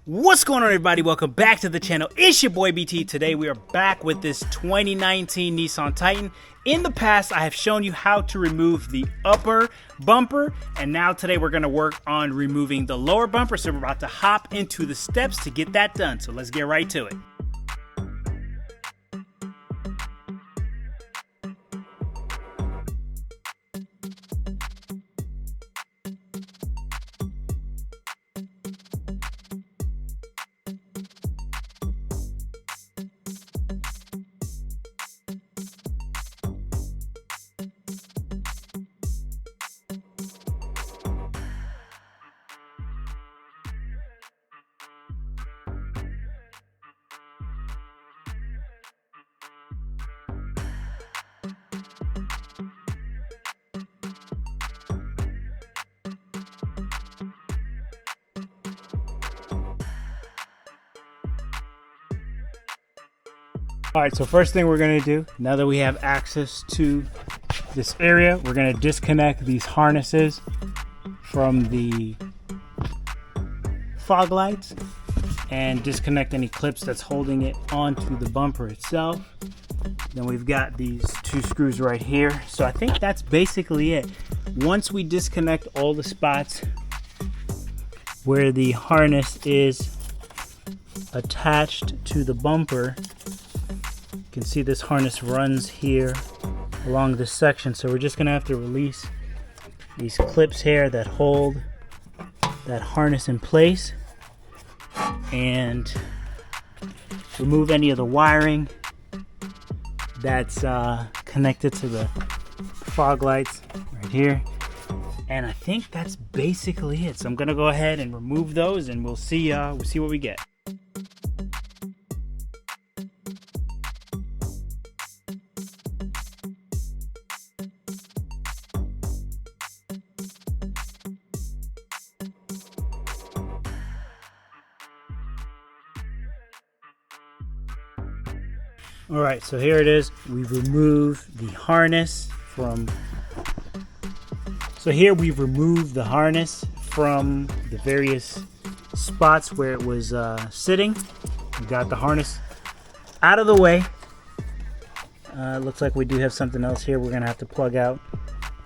What's going on, everybody? Welcome back to the channel. It's your boy BT. Today we are back with this 2019 Nissan Titan. In the past, I have shown you how to remove the upper bumper, and now today we're going to work on removing the lower bumper. So we're about to hop into the steps to get that done. So let's get right to it. All right, so first thing we're gonna do, now that we have access to this area, we're gonna disconnect these harnesses from the fog lights and disconnect any clips that's holding it onto the bumper itself. Then we've got these two screws right here. So I think that's basically it. Once we disconnect all the spots where the harness is attached to the bumper, you can see this harness runs here along this section. So we're just gonna have to release these clips here that hold that harness in place and remove any of the wiring that's connected to the fog lights right here. And I think that's basically it. So I'm gonna go ahead and remove those, and we'll see what we get. All right, so here it is. We've removed the harness from. So here we've removed the harness from the various spots where it was sitting. We got the harness out of the way. Looks like we do have something else here. We're gonna have to plug out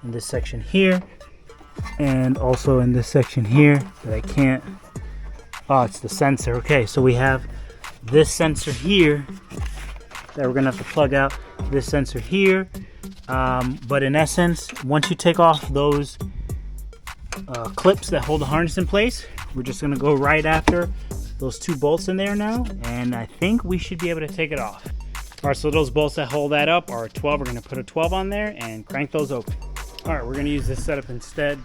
in this section here, and also in this section here that I can't. Oh, it's the sensor. Okay, so we have this sensor here that we're gonna have to plug out, this sensor here. But in essence, once you take off those clips that hold the harness in place, we're just gonna go right after those two bolts in there now, and I think we should be able to take it off. All right, so those bolts that hold that up are 12. We're gonna put a 12 on there and crank those open. All right, we're gonna use this setup instead.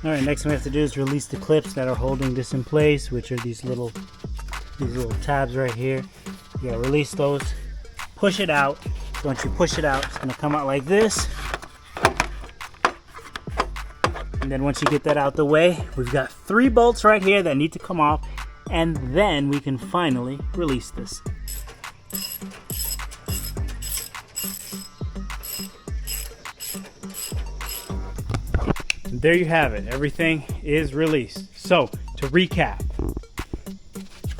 All right, next thing we have to do is release the clips that are holding this in place, which are these little tabs right here. You gotta release those, push it out. So once you push it out, it's gonna come out like this. And then once you get that out the way, we've got 3 bolts right here that need to come off, and then we can finally release this. There you have it. Everything is released. So to recap,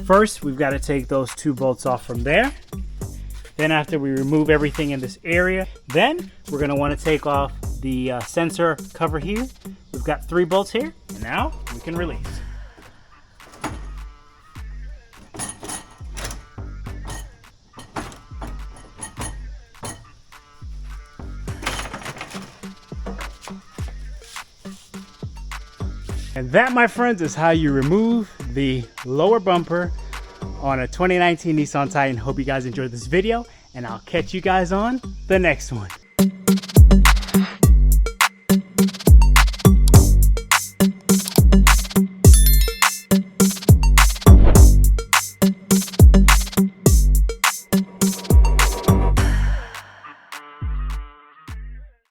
first we've got to take those 2 bolts off from there. Then after we remove everything in this area, then we're going to want to take off the sensor cover here. We've got 3 bolts here, and now we can release. And that, my friends, is how you remove the lower bumper on a 2019 Nissan Titan. Hope you guys enjoyed this video, and I'll catch you guys on the next one.